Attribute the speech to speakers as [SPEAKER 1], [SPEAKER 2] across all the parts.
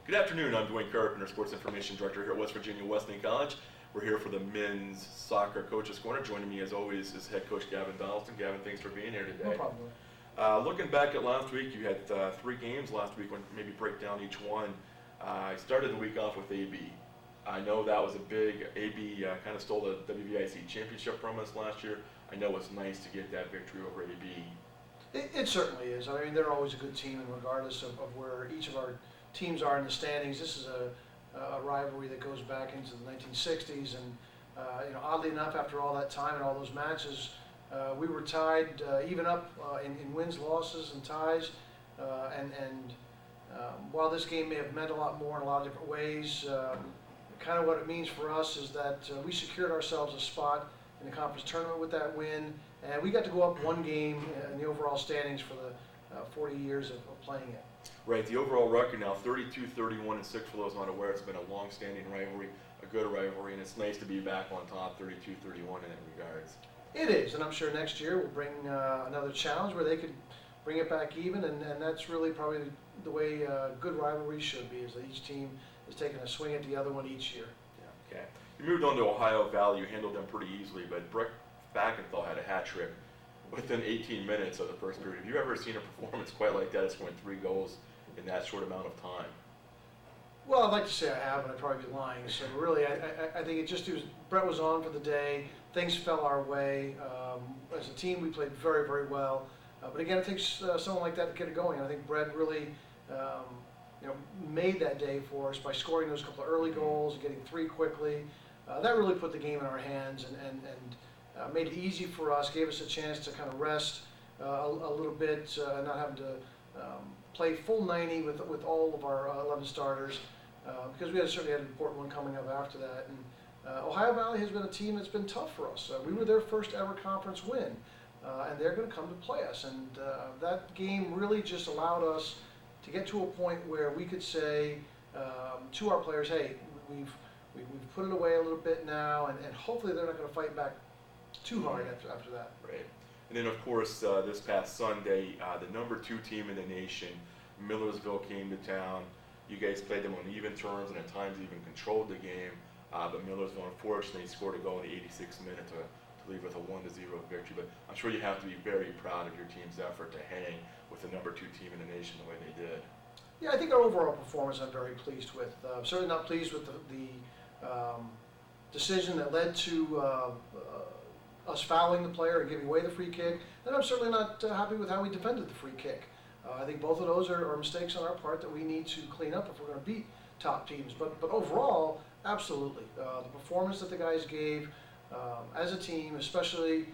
[SPEAKER 1] Good afternoon, I'm Dwayne Carpenter, Sports Information Director here at West Virginia Wesleyan College. We're here for the Men's Soccer Coaches Corner. Joining me as always is Head Coach Gavin Donaldson. Gavin, thanks for being here today.
[SPEAKER 2] No problem.
[SPEAKER 1] Looking back at last week, you had 3 games last week. Maybe break down each one. I started the week off with AB. I know that was a big, AB kind of stole the WVIC championship from us last year. I know it's nice to get that victory over AB.
[SPEAKER 2] It certainly is. I mean, they're always a good team, and regardless of where each of our teams are in the standings, this is a rivalry that goes back into the 1960s. And oddly enough, after all that time and all those matches, we were tied, even up in wins, losses, and ties. While this game may have meant a lot more in a lot of different ways, kind of what it means for us is that we secured ourselves a spot in the conference tournament with that win, and we got to go up one game in the overall standings for the 40 years of playing it.
[SPEAKER 1] Right, the overall record now 32-31, and 6 for those not aware. It's been a long-standing rivalry, a good rivalry, and it's nice to be back on top 32-31 in that regards.
[SPEAKER 2] It is, and I'm sure next year we'll bring another challenge where they could bring it back even, and that's really probably the way good rivalries should be, is that each team is taking a swing at the other one each year.
[SPEAKER 1] Yeah, okay. You moved on to Ohio Valley. You handled them pretty easily, but Brett Fackenthal had a hat trick within 18 minutes of the first period. Have you ever seen a performance quite like that, scoring 3 goals in that short amount of time?
[SPEAKER 2] Well, I'd like to say I have, but I'd probably be lying. So really, I think it was Brett was on for the day. Things fell our way. As a team, we played very, very well. But again, it takes someone like that to get it going. And I think Brett really made that day for us by scoring those couple of early goals and getting 3 quickly. That really put the game in our hands and made it easy for us, gave us a chance to kind of rest a little bit, not having to play full 90 with all of our 11 starters, because we certainly had an important one coming up after that. And Ohio Valley has been a team that's been tough for us. We were their first ever conference win, and they're going to come to play us. And that game really just allowed us to get to a point where we could say to our players, hey, we've put it away a little bit now, and hopefully they're not going to fight back too hard after that.
[SPEAKER 1] Right. And then, of course, this past Sunday, the number 2 team in the nation, Millersville, came to town. You guys played them on even terms and at times even controlled the game. But Millersville, unfortunately, scored a goal in the 86th minute to leave with a 1-0 victory. But I'm sure you have to be very proud of your team's effort to hang with the number 2 team in the nation the way they did.
[SPEAKER 2] Yeah, I think our overall performance I'm very pleased with. Certainly not pleased with the decision that led to us fouling the player and giving away the free kick. And I'm certainly not happy with how we defended the free kick. I think both of those are mistakes on our part that we need to clean up if we're going to beat top teams. But overall, absolutely. The performance that the guys gave as a team, especially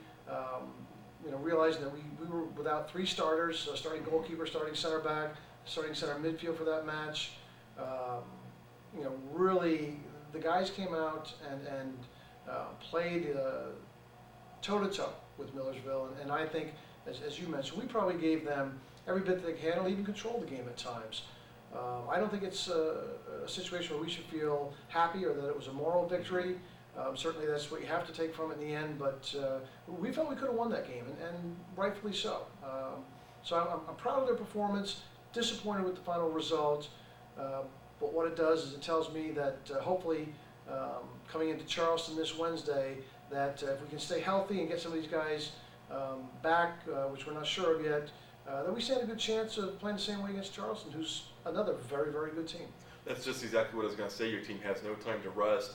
[SPEAKER 2] realizing that we were without 3 starters, starting goalkeeper, starting center back, starting center midfield for that match. Really, the guys came out and played toe-to-toe with Millersville, and I think, as you mentioned, we probably gave them every bit that they can handle, even controlled the game at times. I don't think it's a situation where we should feel happy or that it was a moral victory. Certainly that's what you have to take from it in the end, but we felt we could have won that game, and rightfully so. So I'm proud of their performance, disappointed with the final result, but what it does is it tells me that hopefully coming into Charleston this Wednesday, that if we can stay healthy and get some of these guys back, which we're not sure of yet, that we stand a good chance of playing the same way against Charleston, who's another very, very good team.
[SPEAKER 1] That's just exactly what I was going to say. Your team has no time to rest.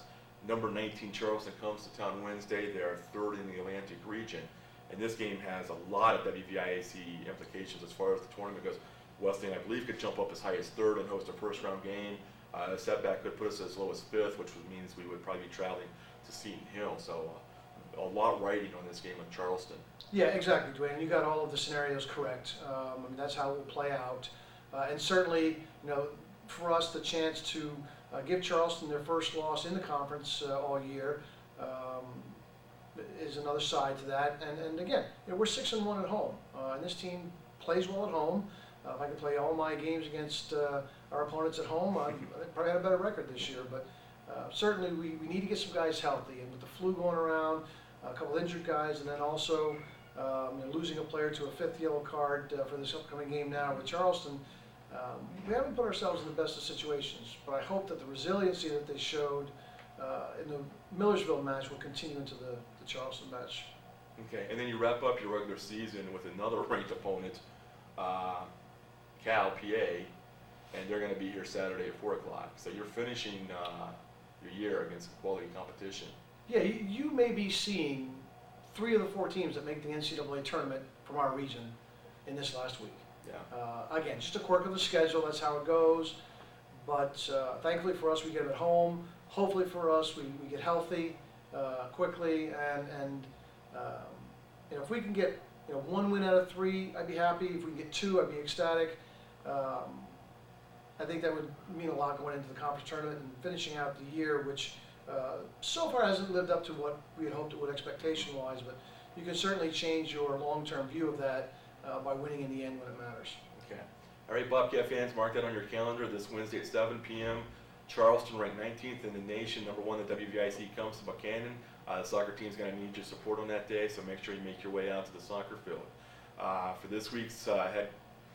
[SPEAKER 1] Number 19 Charleston comes to town Wednesday. They're 3rd in the Atlantic region. And this game has a lot of WVIAC implications as far as the tournament goes. Wesleyan, I believe, could jump up as high as 3rd and host a first-round game. A setback could put us as low as 5th, which means we would probably be traveling to Seton Hill. So a lot riding on this game with Charleston.
[SPEAKER 2] Yeah, exactly, Dwayne. You got all of the scenarios correct. That's how it will play out. And certainly, for us, the chance to give Charleston their first loss in the conference all year is another side to that. And again, we're 6-1 at home, and this team plays well at home. If I could play all my games against our opponents at home, I'd probably have a better record this year. But certainly, we need to get some guys healthy, and with the flu going around, a couple injured guys, and then also losing a player to a 5th yellow card for this upcoming game now with Charleston, We haven't put ourselves in the best of situations, but I hope that the resiliency that they showed in the Millersville match will continue into the Charleston match.
[SPEAKER 1] Okay, and then you wrap up your regular season with another ranked opponent, Cal, PA, and they're going to be here Saturday at 4 o'clock. So you're finishing your year against quality competition.
[SPEAKER 2] Yeah, you may be seeing 3 of the 4 teams that make the NCAA tournament from our region in this last week.
[SPEAKER 1] Yeah.
[SPEAKER 2] Again, just a quirk of the schedule, that's how it goes. But thankfully for us, we get them at home. Hopefully for us, we get healthy quickly. And you know, if we can get 1 win out of 3, I'd be happy. If we can get 2, I'd be ecstatic. I think that would mean a lot going into the conference tournament and finishing out the year, which so far hasn't lived up to what we had hoped it would expectation-wise. But you can certainly change your long-term view of that by winning in the end when it matters.
[SPEAKER 1] Okay. All right, Bobcat fans, mark that on your calendar this Wednesday at 7 p.m. Charleston ranked 19th in the nation, #1 at WVIC comes to Buchanan. The soccer team's going to need your support on that day, so make sure you make your way out to the soccer field. For this week's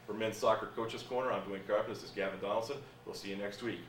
[SPEAKER 1] for Men's Soccer Coaches Corner, I'm Dwayne Carpenter. This is Gavin Donaldson. We'll see you next week.